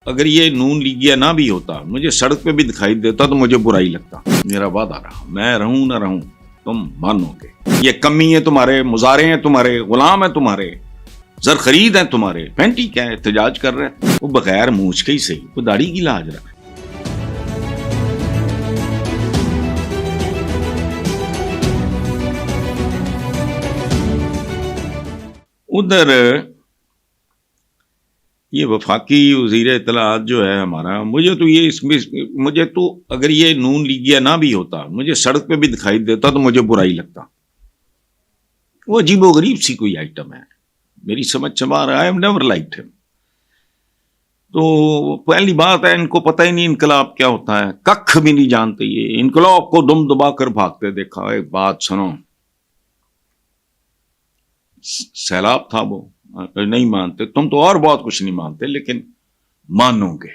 اگر یہ نون لیگیا نہ بھی ہوتا، مجھے سڑک پہ بھی دکھائی دیتا تو مجھے برا ہی لگتا. میرا وعدہ رہا، میں رہوں نہ رہوں تم مانو گے. یہ کمی ہے تمہارے، مظاہرے ہیں تمہارے، غلام ہیں تمہارے، زر خرید ہیں تمہارے. پینٹی کیا ہے، احتجاج کر رہے ہیں وہ بغیر مونچھ کے ہی صحیح، وہ داڑھی کی لاج رکھے. ادھر یہ وفاقی وزیر اطلاعات جو ہے ہمارا، مجھے تو اگر یہ نون لیگیا نہ بھی ہوتا، مجھے سڑک پہ بھی دکھائی دیتا تو مجھے برا ہی لگتا. وہ عجیب و غریب سی کوئی آئٹم ہے، میری سمجھ چما رہا ہے. نیور لائکڈ ہم. تو پہلی بات ہے، ان کو پتہ ہی نہیں انقلاب کیا ہوتا ہے، ککھ بھی نہیں جانتے. یہ انقلاب کو دم دبا کر بھاگتے دیکھا. ایک بات سنو، سیلاب تھا، وہ نہیں مانتے. تم تو اور بہت کچھ نہیں مانتے، لیکن مانو گے.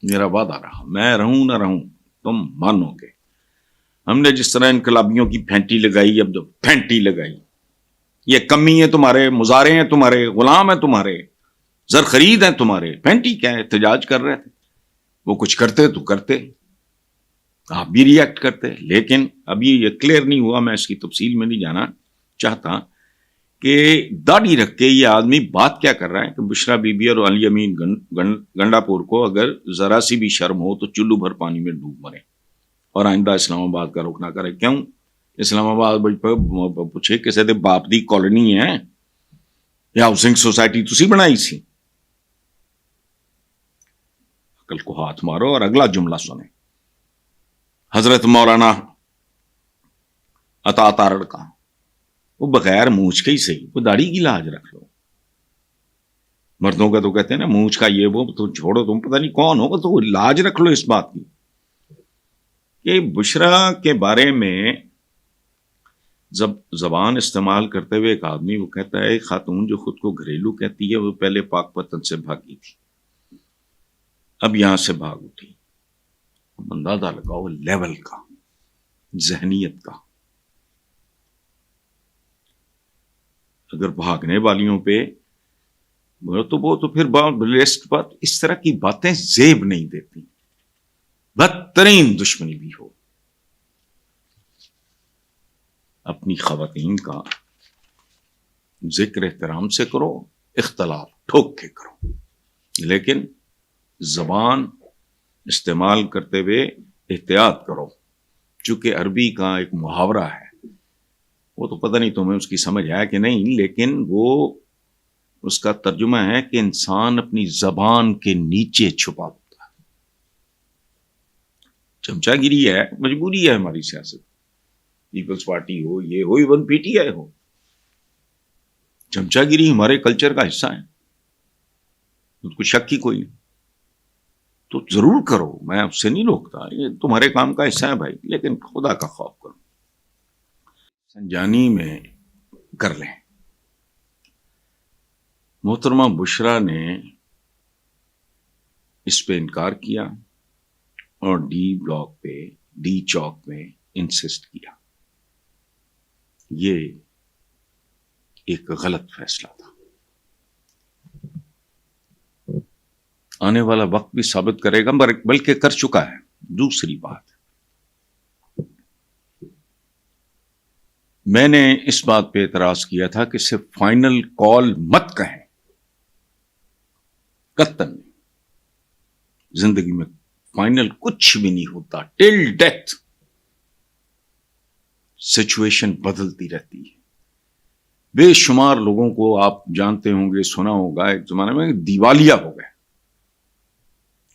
میرا وعدہ رہا، میں رہوں نہ رہوں تم مانو گے. ہم نے جس طرح انقلابیوں کی پھینٹی لگائی، اب جو پھینٹی لگائی، یہ کمی ہے تمہارے، مظاہرے ہیں تمہارے، غلام ہیں تمہارے، زر خرید ہیں تمہارے. پھینٹی کیا ہے، احتجاج کر رہے تھے. وہ کچھ کرتے تو کرتے، آپ بھی ریئیکٹ کرتے. لیکن ابھی یہ کلیئر نہیں ہوا، میں اس کی تفصیل میں نہیں جانا چاہتا کہ داڑھی رکھ کے یہ آدمی بات کیا کر رہا ہے کہ بشرا بی بی اور علی امین گنڈا پور کو اگر ذرا سی بھی شرم ہو تو چلو بھر پانی میں ڈوب مرے اور آئندہ اسلام آباد کا رخ نہ کرے. کیوں؟ اسلام آباد پوچھے کسی دے باپ دی کالونی ہے یا ہاؤسنگ سوسائٹی تسی بنائی سی؟ عقل کو ہاتھ مارو اور اگلا جملہ سنیں. حضرت مولانا عطا تارڑ کا، وہ بغیر مونچھ کے ہی صحیح، وہ داڑھی کی لاج رکھ لو. مردوں کا تو کہتے ہیں نا مونچھ کا یہ وہ، تو چھوڑو، تم پتہ نہیں کون ہو، تو لاج رکھ لو اس بات کی کہ بشرا کے بارے میں جب زبان استعمال کرتے ہوئے ایک آدمی وہ کہتا ہے خاتون جو خود کو گھریلو کہتی ہے وہ پہلے پاک پتن سے بھاگی تھی، اب یہاں سے بھاگ اٹھی. اندازہ لگاؤ لیول کا، ذہنیت کا. اگر بھاگنے والیوں پہ وہ تو پھر بات اس طرح کی باتیں زیب نہیں دیتی، بدترین دشمنی بھی ہو. اپنی خواتین کا ذکر احترام سے کرو، اختلاف ٹھوک کے کرو، لیکن زبان استعمال کرتے ہوئے احتیاط کرو. چونکہ عربی کا ایک محاورہ ہے، وہ تو پتہ نہیں تمہیں اس کی سمجھ ہے کہ نہیں، لیکن وہ اس کا ترجمہ ہے کہ انسان اپنی زبان کے نیچے چھپا ہوتا ہے. چمچا گیری ہے، مجبوری ہے ہماری سیاست، پیپلز پارٹی ہو، یہ ہو، ایون پی ٹی آئی ہو. چمچا گیری ہمارے کلچر کا حصہ ہے، اس کو شک ہی کوئی نہیں. تو ضرور کرو، میں اس سے نہیں روکتا، یہ تمہارے کام کا حصہ ہے بھائی، لیکن خدا کا خوف کرو، سنجانی میں کر لیں. محترمہ بشرا نے اس پہ انکار کیا اور ڈی بلاک پہ، ڈی چوک میں انسسٹ کیا. یہ ایک غلط فیصلہ تھا. آنے والا وقت بھی ثابت کرے گا، بلکہ کر چکا ہے. دوسری بات، میں نے اس بات پہ اعتراض کیا تھا کہ صرف فائنل کال مت کہیں. قطعاً زندگی میں فائنل کچھ بھی نہیں ہوتا. ٹل ڈیتھ سچویشن بدلتی رہتی ہے. بے شمار لوگوں کو آپ جانتے ہوں گے، سنا ہوگا، ایک زمانے میں دیوالیہ ہو گئے،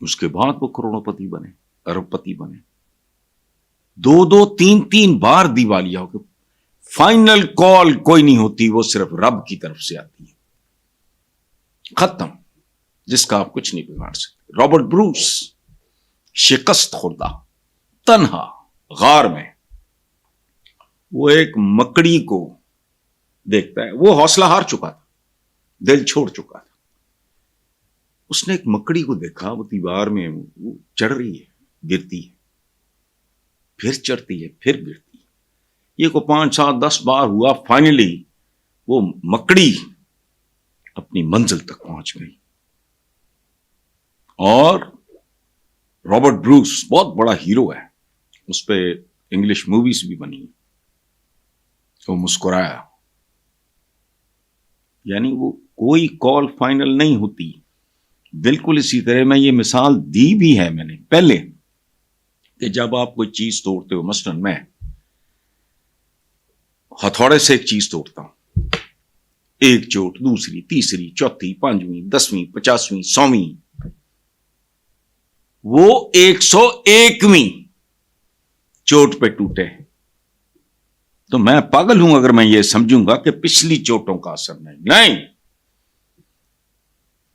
اس کے بعد وہ کروڑوں پتی بنے، ارب پتی بنے. 2-3 بار دیوالیہ ہو گئے. فائنل کال کوئی نہیں ہوتی، وہ صرف رب کی طرف سے آتی ہے. ختم، جس کا آپ کچھ نہیں بگاڑ سکتے. رابرٹ بروس، شکست خوردہ، تنہا غار میں، وہ ایک مکڑی کو دیکھتا ہے. وہ حوصلہ ہار چکا تھا، دل چھوڑ چکا تھا. اس نے ایک مکڑی کو دیکھا، وہ دیوار میں وہ چڑھ رہی ہے، گرتی ہے، پھر چڑھتی ہے، پھر گرتی ہے. یہ کو 5-7-10 بار ہوا. فائنلی وہ مکڑی اپنی منزل تک پہنچ گئی. اور رابرٹ بروس بہت بڑا ہیرو ہے, اس پہ انگلش موویز بھی بنی, وہ مسکرایا. یعنی وہ کوئی کال فائنل نہیں ہوتی. بالکل اسی طرح میں یہ مثال دی بھی ہے میں نے پہلے کہ جب آپ کوئی چیز توڑتے ہو, مثلاً میں ہتھوڑے سے ایک چیز توڑتا ہوں, ایک چوٹ, دوسری, تیسری, چوتھی, پانچویں, 10ویں, 50ویں, 100ویں, وہ 101ویں چوٹ پہ ٹوٹے, تو میں پاگل ہوں اگر میں یہ سمجھوں گا کہ پچھلی چوٹوں کا اثر نہیں.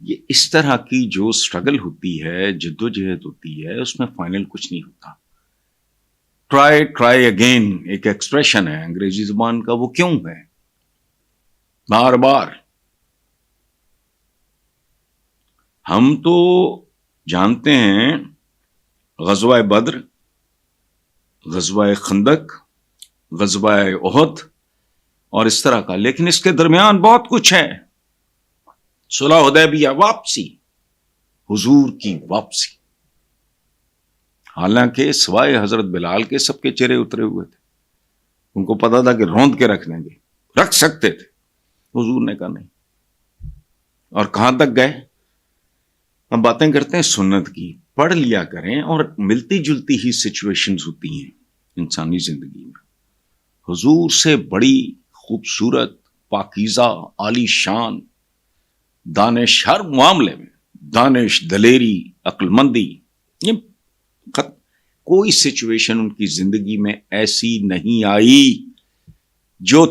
یہ اس طرح کی جو سٹرگل ہوتی ہے, جدوجہد ہوتی ہے, اس میں فائنل کچھ نہیں ہوتا. ٹرائی اگین ایک ایکسپریشن ہے انگریزی زبان کا, وہ کیوں ہے بار بار. ہم تو جانتے ہیں غزوہ بدر, غزوہ خندق, غزوہ احد اور اس طرح کا, لیکن اس کے درمیان بہت کچھ ہے. صلح حدیبیہ, واپسی, حضور کی واپسی. حالانکہ سوائے حضرت بلال کے سب کے چہرے اترے ہوئے تھے, ان کو پتا تھا کہ روند کے رکھ دیں گے, رکھ سکتے تھے, حضور نے کہا نہیں. اور کہاں تک گئے؟ ہم باتیں کرتے ہیں سنت کی, پڑھ لیا کریں, اور ملتی جلتی ہی سچویشنز ہوتی ہیں انسانی زندگی میں. حضور سے بڑی خوبصورت, پاکیزہ, عالی شان دانش, ہر معاملے میں دانش, دلیری, عقل مندی, یہ کوئی سچویشن ان کی زندگی میں ایسی نہیں آئی جو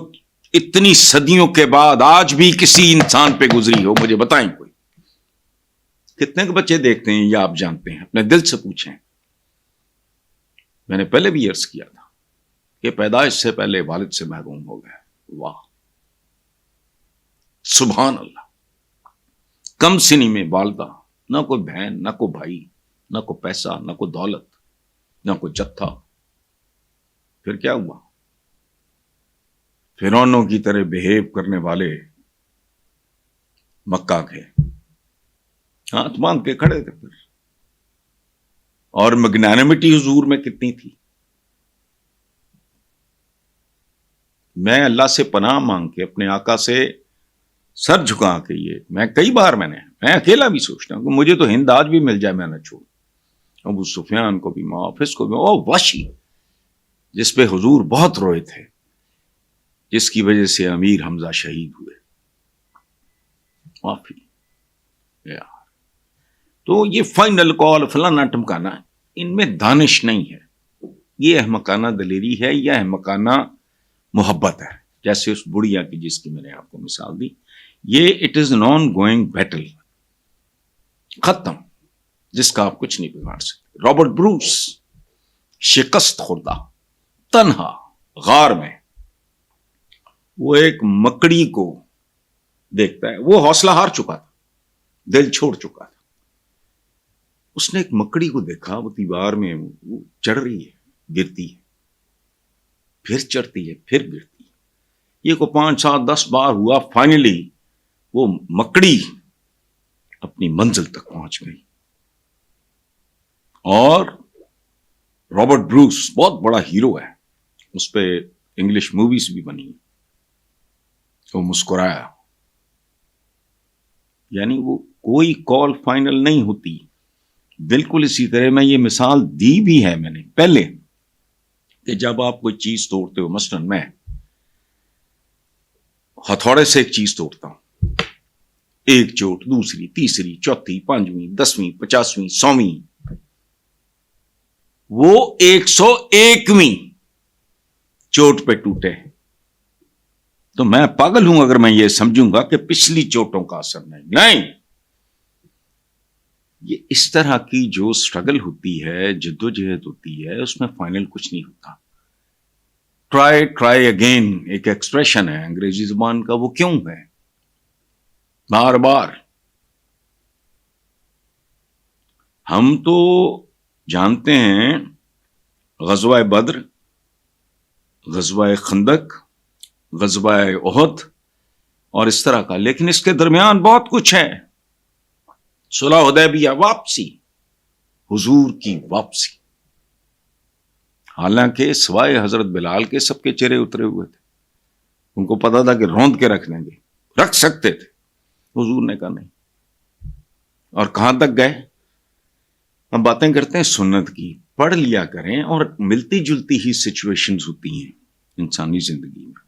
اتنی صدیوں کے بعد آج بھی کسی انسان پہ گزری ہو. مجھے بتائیں کوئی. کتنے کے بچے دیکھتے ہیں یا آپ جانتے ہیں؟ اپنے دل سے پوچھیں. میں نے پہلے بھی عرض کیا تھا کہ پیدائش سے پہلے والد سے محروم ہو گئے. واہ, سبحان اللہ. کم سنی میں والدہ, نہ کوئی بہن, نہ کوئی بھائی, نہ کوئی پیسہ, نہ کوئی دولت, نہ کوئی جتھا. پھر کیا ہوا؟ فرعونوں کی طرح بہیو کرنے والے مکہ کے ہاتھ باندھ کے کھڑے تھے پھر. اور مگنانمٹی حضور میں کتنی تھی. میں اللہ سے پناہ مانگ کے, اپنے آقا سے سر جھکا کے, یہ میں کئی بار میں اکیلا بھی سوچتا ہوں کہ مجھے تو ہند آج بھی مل جائے میں نہ چھوڑ. ابو سفیان کو بھی, محافظ کو بھی, او وحشی جس پہ حضور بہت روئے تھے, جس کی وجہ سے امیر حمزہ شہید ہوئے. معافی یار. تو یہ فائنل کال فلانا ٹمکانا, ان میں دانش نہیں ہے. یہ احمقانہ دلیری ہے یا احمقانہ محبت ہے, جیسے اس بڑھیا کی جس کی میں نے آپ کو مثال دی. یہ it is an on going battle, ختم, جس کا آپ کچھ نہیں بگاڑ سکتے. رابرٹ بروس شکست خوردہ, تنہا غار میں, وہ ایک مکڑی کو دیکھتا ہے. وہ حوصلہ ہار چکا تھا, دل چھوڑ چکا تھا. اس نے ایک مکڑی کو دیکھا, وہ دیوار میں وہ چڑھ رہی ہے, گرتی ہے, پھر چڑھتی ہے, پھر گرتی ہے. یہ کو 5, 7, 10 بار ہوا. فائنلی وہ مکڑی اپنی منزل تک پہنچ گئی. اور رابرٹ بروس بہت بڑا ہیرو ہے, اس پہ انگلش موویز بھی بنی, وہ مسکرایا. یعنی وہ کوئی کال فائنل نہیں ہوتی. بالکل اسی طرح میں یہ مثال دی بھی ہے میں نے پہلے کہ جب آپ کوئی چیز توڑتے ہو, مثلاً میں ہتھوڑے سے ایک چیز توڑتا ہوں, ایک چوٹ, دوسری, تیسری, چوتھی, پانچویں, 10ویں, 50ویں, 100ویں, وہ 101ویں چوٹ پہ ٹوٹے, تو میں پاگل ہوں اگر میں یہ سمجھوں گا کہ پچھلی چوٹوں کا اثر نہیں. یہ اس طرح کی جو سٹرگل ہوتی ہے, جدوجہد ہوتی ہے, اس میں فائنل کچھ نہیں ہوتا. ٹرائی اگین ایک ایکسپریشن ہے انگریزی زبان کا, وہ کیوں ہے بار بار. ہم تو جانتے ہیں غزوہ بدر, غزوہ خندق, غزوہ احد اور اس طرح کا, لیکن اس کے درمیان بہت کچھ ہے. صلح حدیبیہ، واپسی، حضور کی واپسی. حالانکہ سوائے حضرت بلال کے سب کے چہرے اترے ہوئے تھے، ان کو پتا تھا کہ روند کے رکھ دیں گے، رکھ سکتے تھے. حضور نے کہا نہیں. اور کہاں تک گئے؟ ہم باتیں کرتے ہیں سنت کی، پڑھ لیا کریں. اور ملتی جلتی ہی سچویشنز ہوتی ہیں انسانی زندگی میں.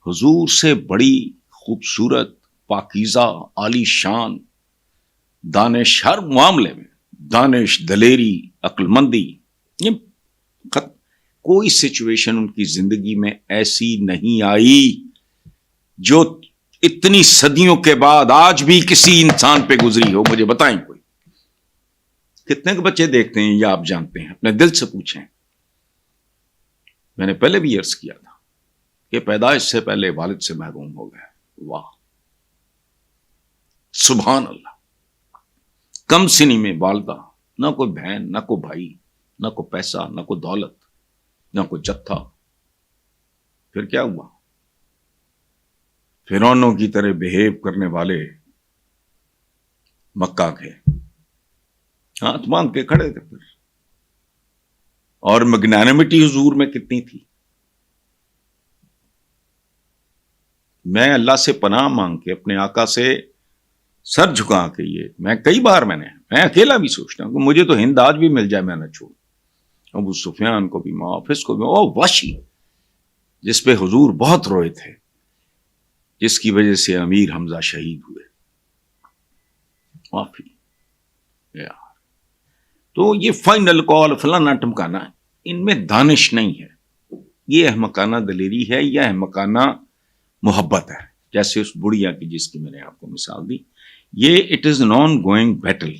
حضور سے بڑی خوبصورت، پاکیزہ، عالی شان دانش، ہر معاملے میں دانش، دلیری، عقل مندی، یہ کوئی سچویشن ان کی زندگی میں ایسی نہیں آئی جو اتنی صدیوں کے بعد آج بھی کسی انسان پہ گزری ہو. مجھے بتائیں کوئی. کتنے کے بچے دیکھتے ہیں یا آپ جانتے ہیں؟ اپنے دل سے پوچھیں. میں نے پہلے بھی عرض کیا تھا کہ پیدائش سے پہلے والد سے محروم ہو گئے. واہ، سبحان اللہ. کم سنی میں والدہ، نہ کوئی بہن، نہ کوئی بھائی، نہ کوئی پیسہ، نہ کوئی دولت، نہ کوئی جتھا. پھر کیا ہوا؟ فرعونوں کی طرح بہیو کرنے والے مکہ کے ہاتھ باندھ کے کھڑے تھے. پھر اور مگنانمٹی حضور میں کتنی تھی. میں اللہ سے پناہ مانگ کے، اپنے آقا سے سر جھکا کے، یہ میں کئی بار میں اکیلا بھی سوچتا ہوں کہ مجھے تو ہند آج بھی مل جائے میں نہ چھوڑوں. ابو سفیان کو بھی، محافظ کو بھی، او وحشی جس پہ حضور بہت روئے تھے، جس کی وجہ سے امیر حمزہ شہید ہوئے. معافی یار. تو یہ فائنل کال فلانا ٹمکانا، ان میں دانش نہیں ہے. یہ احمقانہ دلیری ہے یا احمقانہ محبت ہے، جیسے اس بڑھیا کی جس کی میں نے آپ کو مثال دی. یہ it is an ongoing battle.